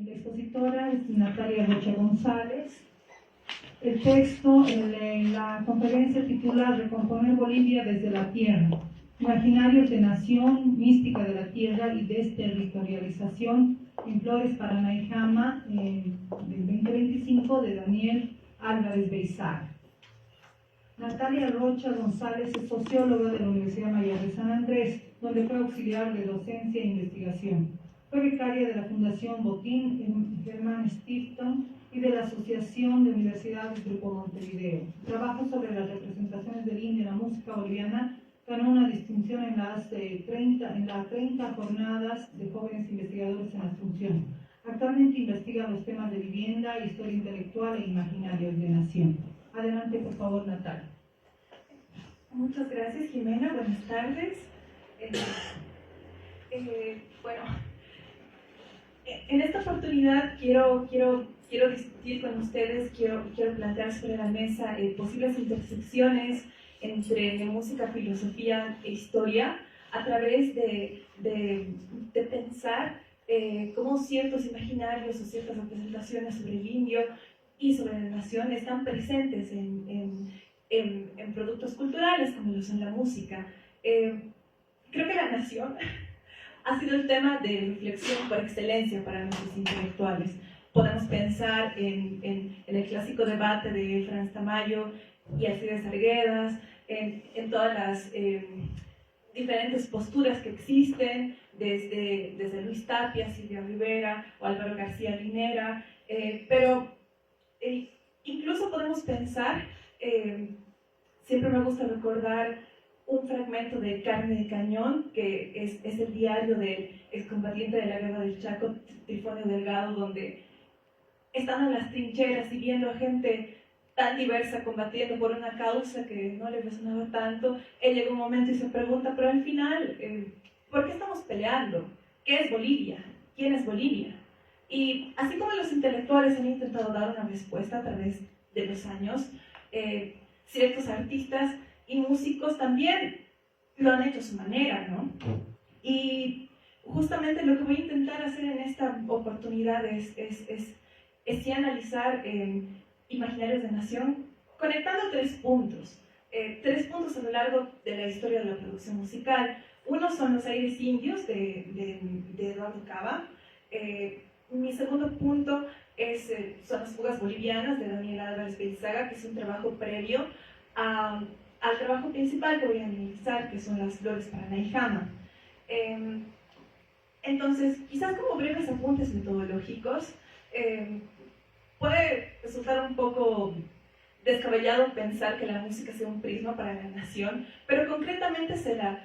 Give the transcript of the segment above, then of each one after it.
La expositora es Natalia Rocha González. El texto en la conferencia titula Recomponer Bolivia desde la tierra, imaginarios de nación, mística de la tierra y desterritorialización en Flores, Paraná y Jama, del 2025, de Daniel Álvarez Beizaga. Natalia Rocha González es socióloga de la Universidad Mayor de San Andrés, donde fue auxiliar de docencia e investigación. Fue becaria de la Fundación Botín Germán Stifton y de la Asociación de Universidades Grupo Montevideo. Trabajo sobre las representaciones del indio en la música boliviana. Ganó una distinción en las 30 jornadas de jóvenes investigadores en Asunción. Actualmente investiga los temas de vivienda, historia intelectual e imaginarios de nación. Adelante, por favor, Natalia. Muchas gracias, Jimena. Buenas tardes. Bueno, en esta oportunidad quiero discutir con ustedes, quiero plantear sobre la mesa posibles intersecciones entre música, filosofía e historia a través de pensar cómo ciertos imaginarios o ciertas representaciones sobre el indio y sobre la nación están presentes en productos culturales como lo son la música. Creo que la nación ha sido el tema de reflexión por excelencia para nuestros intelectuales. Podemos pensar en el clásico debate de Franz Tamayo y Alcides Arguedas, en todas las diferentes posturas que existen, desde Luis Tapia, Silvia Rivera o Álvaro García Linera, pero incluso podemos pensar, siempre me gusta recordar un fragmento de Carne de Cañón, que es el diario del excombatiente de la Guerra del Chaco, Trifonio Delgado, donde están en las trincheras y viendo a gente tan diversa combatiendo por una causa que no le resonaba tanto, él llega un momento y se pregunta, pero al final, ¿por qué estamos peleando? ¿Qué es Bolivia? ¿Quién es Bolivia? Y así como los intelectuales han intentado dar una respuesta a través de los años, ciertos artistas y músicos también lo han hecho a su manera, ¿no? Y justamente lo que voy a intentar hacer en esta oportunidad es sí analizar imaginarios de nación, conectando tres puntos a lo largo de la historia de la producción musical. Uno son los aires indios de Eduardo Cava. Mi segundo punto son las fugas bolivianas de Daniel Álvarez Beizaga, que es un trabajo previo al trabajo principal que voy a analizar, que son las Flores, Paraná y Jama. Entonces, quizás como breves apuntes metodológicos, puede resultar un poco descabellado pensar que la música sea un prisma para la nación, pero concretamente se la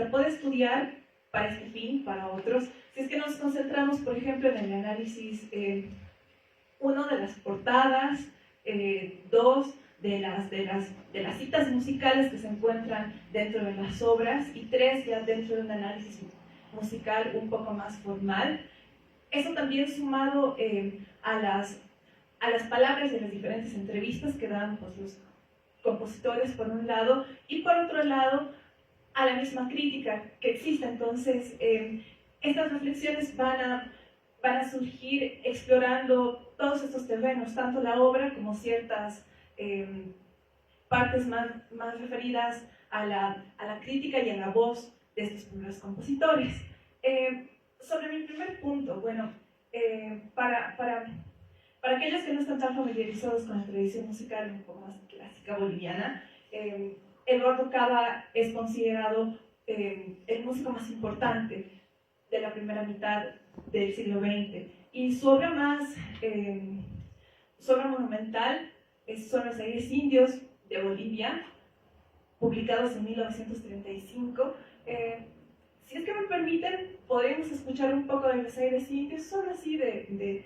puede estudiar para este fin, para otros. Si es que nos concentramos, por ejemplo, en el análisis, uno, de las portadas, dos, de las citas musicales que se encuentran dentro de las obras, y tres, ya dentro de un análisis musical un poco más formal. Eso también sumado a las palabras de las diferentes entrevistas que dan pues, los compositores por un lado, y por otro lado a la misma crítica que existe. Entonces estas reflexiones van a surgir explorando todos estos terrenos, tanto la obra como ciertas partes más referidas a la crítica y a la voz de estos primeros compositores. Sobre mi primer punto, bueno, para aquellos que no están tan familiarizados con la tradición musical un poco más clásica boliviana, Eduardo Cava es considerado el músico más importante de la primera mitad del siglo XX, y su obra monumental son Los Aires Indios de Bolivia, publicados en 1935. Si es que me permiten, podríamos escuchar un poco de Los Aires Indios, solo así de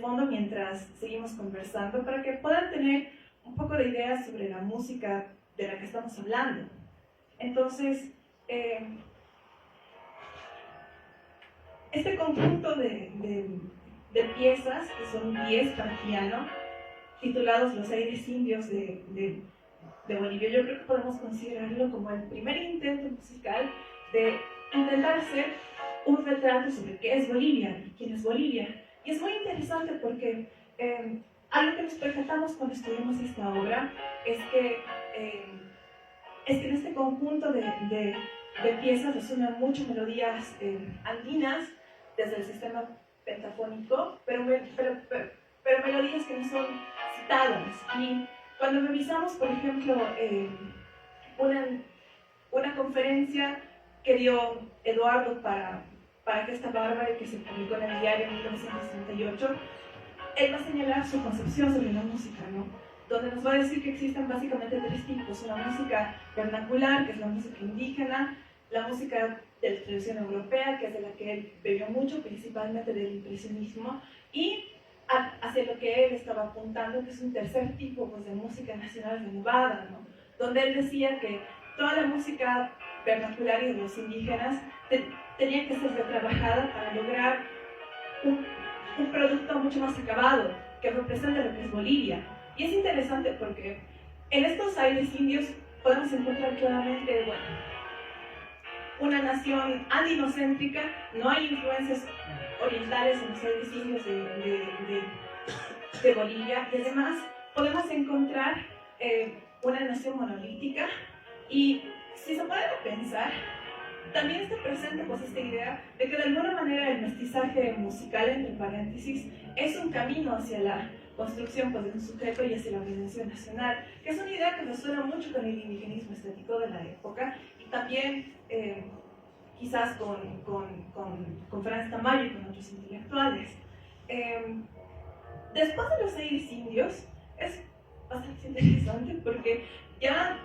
fondo mientras seguimos conversando, para que puedan tener un poco de idea sobre la música de la que estamos hablando. Entonces, este conjunto de piezas, que son 10 para piano, titulados Los Aires Indios de Bolivia, yo creo que podemos considerarlo como el primer intento musical de intentar hacer un retrato sobre qué es Bolivia y quién es Bolivia. Y es muy interesante porque algo que nos percatamos cuando estudiamos esta obra es que en este conjunto de piezas resuenan mucho melodías andinas desde el sistema pentafónico, pero melodías que no son citadas. Y cuando revisamos, por ejemplo, una conferencia que dio Eduardo para Gesta Bárbara, que se publicó en el diario en 1968, él va a señalar su concepción sobre la música, ¿no? Donde nos va a decir que existen básicamente tres tipos: una música vernacular, que es la música indígena; la música de la tradición europea, que es de la que él bebió mucho, principalmente del impresionismo, y hacia lo que él estaba apuntando, que es un tercer tipo, pues, de música nacional renovada, ¿no? Donde él decía que toda la música vernacular y de los indígenas tenía que ser retrabajada para lograr un producto mucho más acabado, que representa lo que es Bolivia. Y es interesante porque en estos aires indios podemos encontrar claramente, bueno, una nación andinocéntrica, no hay influencias orientales en los aires indios de Bolivia, y además podemos encontrar una nación monolítica. Y si se puede pensar, también está presente, pues, esta idea de que de alguna manera el mestizaje musical, entre paréntesis, es un camino hacia la construcción, pues, de un sujeto y hacia la organización nacional, que es una idea que resuena mucho con el indigenismo estético de la época, y también quizás con Franz Tamayo y con otros intelectuales. Después de los aires indios, es bastante interesante porque ya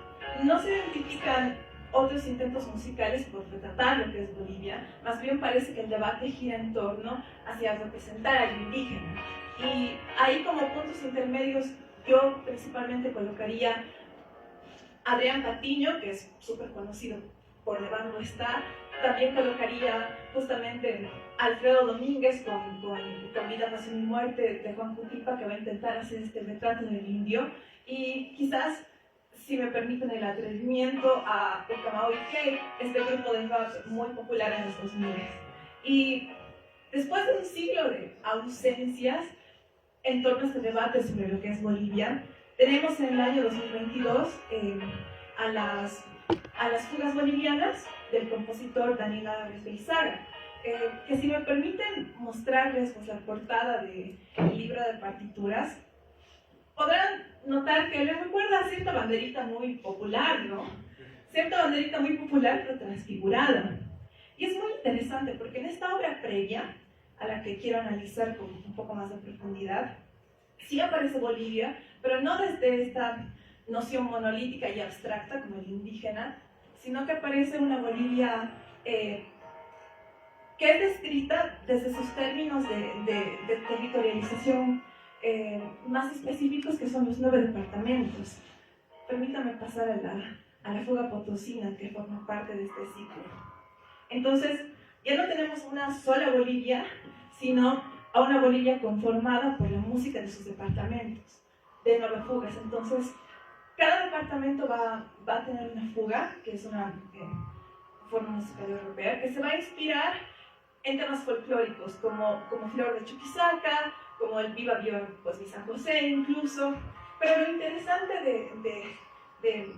no se identifican otros intentos musicales por retratar lo que es Bolivia, más bien parece que el debate gira en torno hacia representar al indígena. Y ahí, como puntos intermedios, yo principalmente colocaría a Adrián Patiño, que es súper conocido por el bando Está. También colocaría justamente a Alfredo Domínguez con Vida, Pasión y Muerte de Juan Cutipa, que va a intentar hacer este retrato del indio. Y quizás, si me permiten el atrevimiento, a Ucamau Ike, este grupo de rap muy popular en los 2000. Y después de un siglo de ausencias en torno a este debate sobre lo que es Bolivia, tenemos en el año 2022 a las fugas bolivianas del compositor Daniel Álvarez Beizaga, que, si me permiten mostrarles, pues, la portada del libro de partituras, podrán notar que les recuerda a cierta banderita muy popular, ¿no? Cierta banderita muy popular, pero transfigurada. Y es muy interesante porque en esta obra previa, a la que quiero analizar con un poco más de profundidad, sí aparece Bolivia, pero no desde esta noción monolítica y abstracta como el indígena, sino que aparece una Bolivia que es descrita desde sus términos de territorialización más específicos, que son los 9 departamentos. Permítame pasar a la fuga potosina, que forma parte de este ciclo. Entonces, ya no tenemos una sola Bolivia, sino a una Bolivia conformada por la música de sus departamentos, de 9 fugas. Entonces, cada departamento va a tener una fuga, que es una forma musical europea, que se va a inspirar en temas folclóricos, como Flor de Chuquisaca, como el Viva Viva, pues, mi San José incluso. Pero lo interesante de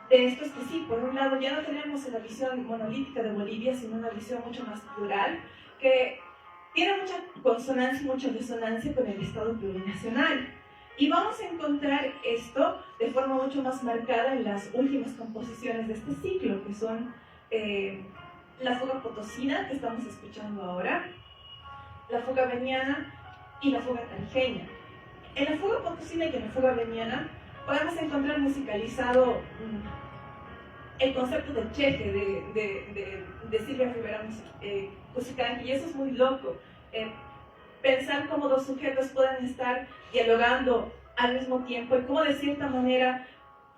esto es que sí, por un lado ya no tenemos la visión monolítica de Bolivia, sino una visión mucho más plural, que tiene mucha consonancia y mucha resonancia con el Estado plurinacional. Y vamos a encontrar esto de forma mucho más marcada en las últimas composiciones de este ciclo, que son la fuga potosina, que estamos escuchando ahora, la fuga veniana y la fuga tarijeña. En la fuga potosina y en la fuga veniana podemos encontrar musicalizado el concepto de cheque de Silvia Rivera Cusicanqui, y eso es muy loco. Pensar cómo dos sujetos pueden estar dialogando al mismo tiempo y cómo, de cierta manera,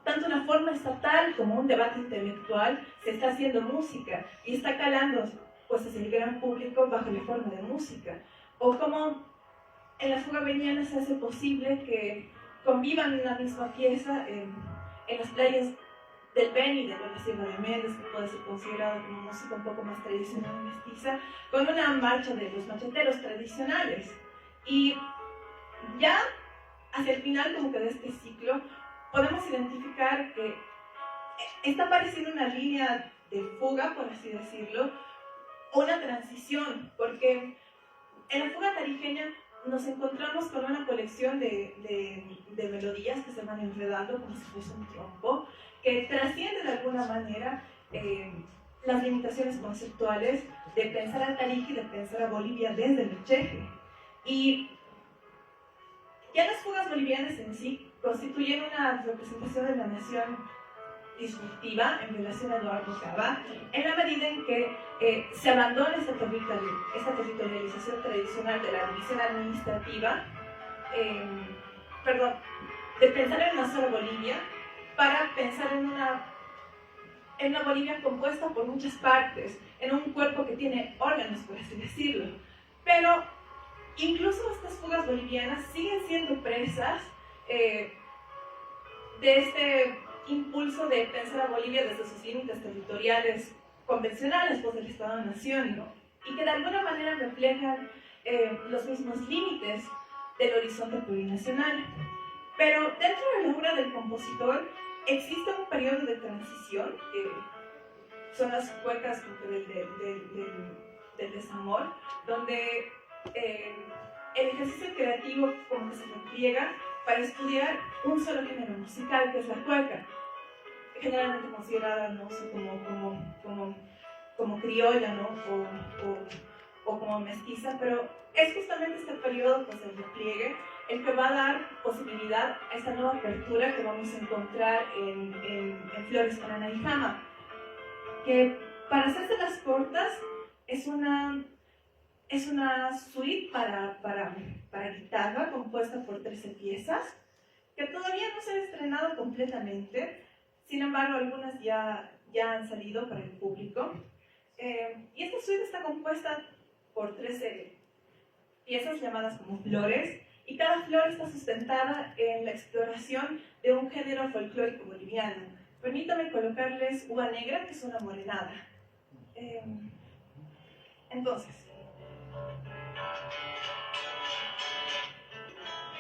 tanto una forma estatal como un debate intelectual se está haciendo música y está calando, pues, hacia el gran público bajo la forma de música. O cómo en la fuga veniana se hace posible que convivan en una misma pieza en las playas del Beni de Buena Sierra de Méndez, que puede ser considerado como música un poco más tradicional y mestiza, con una marcha de los macheteros tradicionales. Y ya hacia el final como que de este ciclo podemos identificar que está apareciendo una línea de fuga, por así decirlo, o una transición, porque en la fuga tarijeña nos encontramos con una colección de melodías que se van enredando como si fuese un trompo, que trasciende de alguna manera las limitaciones conceptuales de pensar a Tarija y de pensar a Bolivia desde el Echeje. Y ya las fugas bolivianas en sí constituyen una representación de la nación disruptiva en relación a Eduardo Cava, en la medida en que se abandona esta territorialización tradicional de la división administrativa, de pensar en una sola Bolivia, para pensar en una Bolivia compuesta por muchas partes, en un cuerpo que tiene órganos, por así decirlo. Pero incluso estas fugas bolivianas siguen siendo presas de este impulso de pensar a Bolivia desde sus límites territoriales convencionales, pues del Estado-Nación, ¿no? Y que de alguna manera reflejan los mismos límites del horizonte plurinacional. Pero dentro de la obra del compositor existe un periodo de transición, que son las cuecas del desamor, donde el ejercicio creativo como que se repliega para estudiar un solo género musical, que es la cueca, generalmente considerada, no sé, como criolla, ¿no? o como mestiza, pero es justamente este periodo, pues, el repliegue, el que va a dar posibilidad a esta nueva apertura que vamos a encontrar en Flores para Narijama, que, para hacerse las cortas, es una suite para guitarra compuesta por 13 piezas, que todavía no se han estrenado completamente, sin embargo algunas ya han salido para el público. Y esta suite está compuesta por 13 piezas llamadas como flores, y cada flor está sustentada en la exploración de un género folclórico boliviano. Permítame colocarles Uva Negra, que es una morenada. Entonces,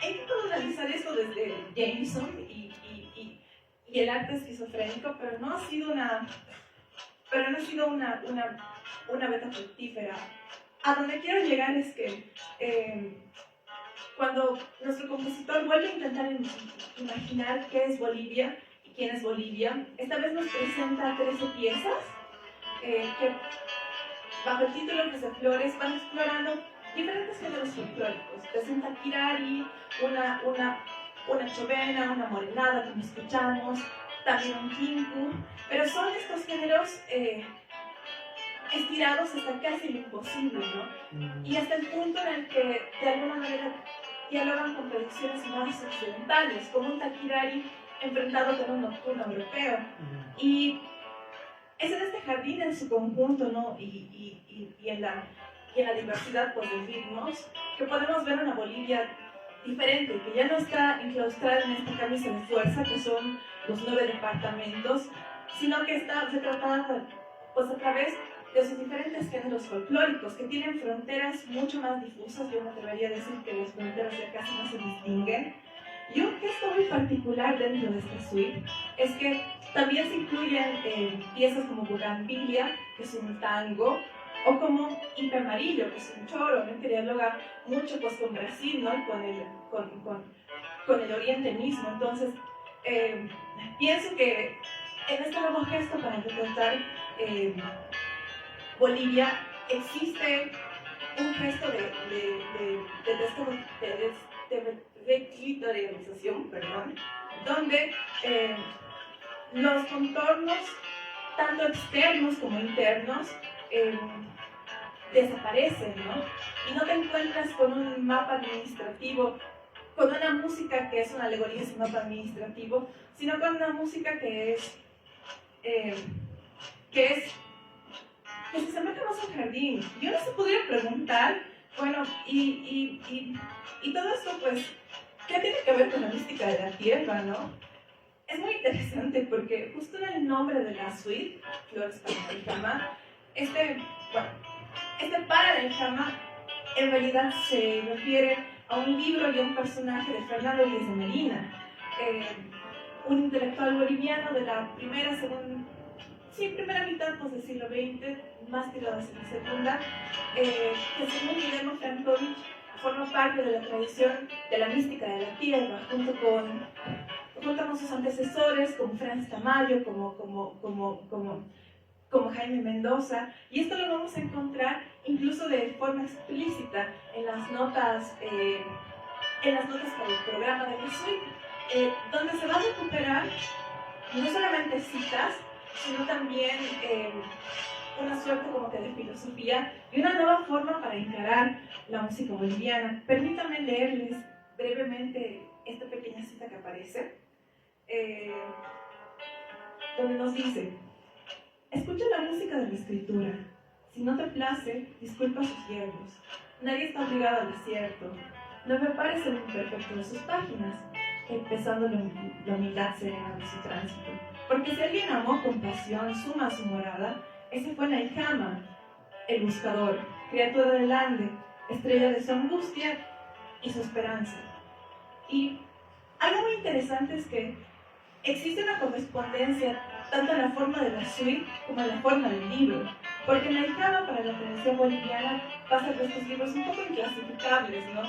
he intentado analizar esto desde Jameson y el arte esquizofrénico, pero no ha sido una beta fructífera. A donde quiero llegar es que cuando nuestro compositor vuelve a intentar imaginar qué es Bolivia y quién es Bolivia, esta vez nos presenta 13 piezas que, bajo el título 13 Flores, van explorando diferentes géneros folclóricos. Presenta Kirari, una chovena, una morenada, como escuchamos, también un kinku, pero son estos géneros estirados hasta casi lo imposible, ¿no? Y hasta el punto en el que, de alguna manera, dialogan con tradiciones más occidentales, como un taquirari enfrentado con un nocturno europeo. Y es en este jardín en su conjunto, ¿no? y en la diversidad, pues, de ritmos, que podemos ver una Bolivia diferente, que ya no está enclaustrada en esta camisa de fuerza, que son los 9 departamentos, sino que se trata, pues, a través de sus diferentes géneros folclóricos, que tienen fronteras mucho más difusas. Yo me atrevería a decir que las fronteras ya casi no se distinguen. Y un gesto muy particular dentro de esta suite es que también se incluyen piezas como Bugambilia, que es un tango, o como Impe Amarillo, que es un choro, ¿no? Que dialoga mucho, pues, con Brasil, ¿no? Con el Oriente mismo. Entonces, pienso que en este nuevo gesto para retratar Bolivia existe un gesto de reclitorialización, donde los contornos, tanto externos como internos, desaparecen, ¿no? Y no te encuentras con un mapa administrativo, con una música que es una alegoría de ese mapa administrativo, sino con una música que se asemeja más a un jardín. Y uno se podría preguntar, bueno, y todo esto, pues, ¿qué tiene que ver con la mística de la tierra, no? es muy interesante porque justo en el nombre de la suite, Flores para la Aljama, este para la Aljama en realidad se refiere a un libro y a un personaje de Fernando Díaz de Medina, un intelectual boliviano de la primera mitad del siglo XX, más tirado hacia la segunda, que según Guillermo Frankovich forma parte de la tradición de la mística de la tierra, junto con sus antecesores como Franz Tamayo, como Jaime Mendoza, y esto lo vamos a encontrar incluso de forma explícita en las notas para el programa de la suite, donde se va a recuperar no solamente citas, sino también una suerte como que de filosofía y una nueva forma para encarar la música boliviana. Permítanme leerles brevemente esta pequeña cita que aparece, donde nos dice: escucha la música de la escritura. Si no te place, disculpa a sus siervos. Nadie está obligado al desierto. No me parece el imperfecto de sus páginas, empezando la humildad serena de su tránsito. Porque si alguien amó con pasión, suma su morada, ese fue Naijama, el buscador, criatura del Ande, estrella de su angustia y su esperanza. Y algo muy interesante es que existe una correspondencia tanto en la forma de la suite como en la forma del libro, porque Naijama para la tradición boliviana pasa por estos libros un poco inclasificables, ¿no?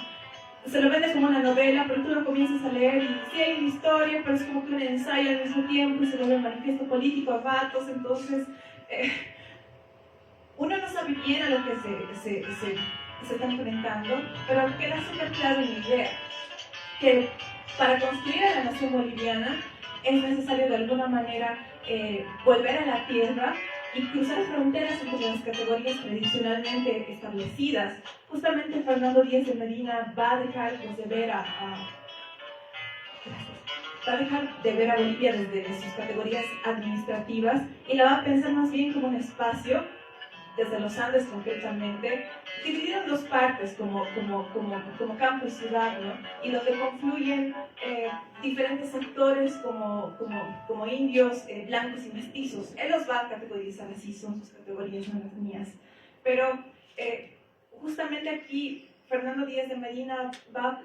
Se lo vende como una novela, pero tú lo comienzas a leer y sí hay una historia, pero es como que un ensayo al mismo tiempo y se vuelve un manifiesto político a ratos, entonces uno no sabe bien a lo que se está enfrentando, pero queda súper claro en mi idea, que para construir a la nación boliviana es necesario de alguna manera volver a la tierra y cruzar fronteras entre las categorías tradicionalmente establecidas. Justamente Fernando Díaz de Medina va a dejar de ver a Bolivia desde sus categorías administrativas y la va a pensar más bien como un espacio, desde los Andes concretamente, dividido en dos partes, como campo y ciudad, ¿no? Y donde confluyen diferentes sectores como indios, blancos y mestizos. Él los va a categorizar así, son sus categorías, no las mías. Pero justamente aquí Fernando Díaz de Medina va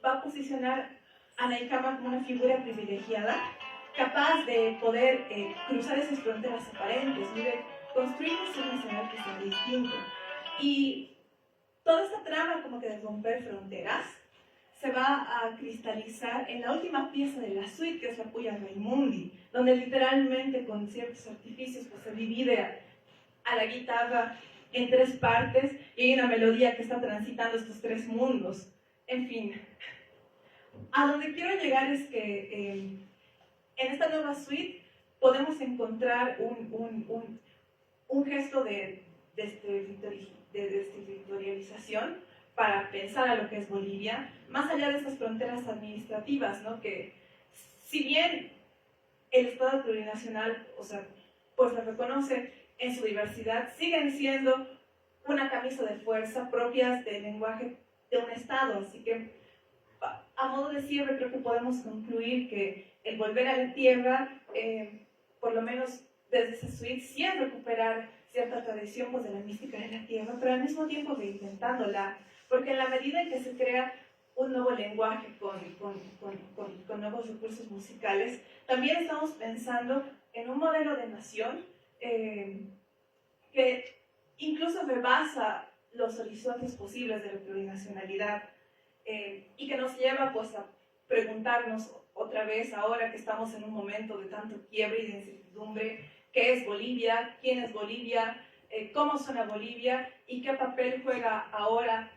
a posicionar a Naijama como una figura privilegiada, capaz de poder cruzar esas fronteras aparentes, y de construir un ser nacional que sea distinto. Y toda esta trama como que de romper fronteras se va a cristalizar en la última pieza de la suite, que es la Puya Raimundi, donde literalmente con ciertos artificios pues, se divide a la guitarra en tres partes y hay una melodía que está transitando estos tres mundos. En fin, a donde quiero llegar es que en esta nueva suite podemos encontrar un gesto de desterritorialización para pensar a lo que es Bolivia, más allá de esas fronteras administrativas, ¿no? Que si bien el Estado plurinacional, o sea, pues lo reconoce en su diversidad, siguen siendo una camisa de fuerza propias del lenguaje de un Estado. Así que, a modo de cierre, creo que podemos concluir que el volver a la tierra, por lo menos desde esa suite, sí es recuperar cierta tradición pues, de la mística de la tierra, pero al mismo tiempo reinventándola, porque en la medida en que se crea un nuevo lenguaje con nuevos recursos musicales, también estamos pensando en un modelo de nación que incluso rebasa los horizontes posibles de la plurinacionalidad y que nos lleva pues, a preguntarnos otra vez, ahora que estamos en un momento de tanto quiebre y de incertidumbre, ¿qué es Bolivia? ¿Quién es Bolivia? ¿Cómo suena Bolivia? ¿Y qué papel juega ahora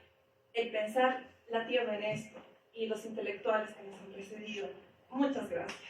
el pensar la tierra en esto? Y los intelectuales que nos han precedido. Muchas gracias.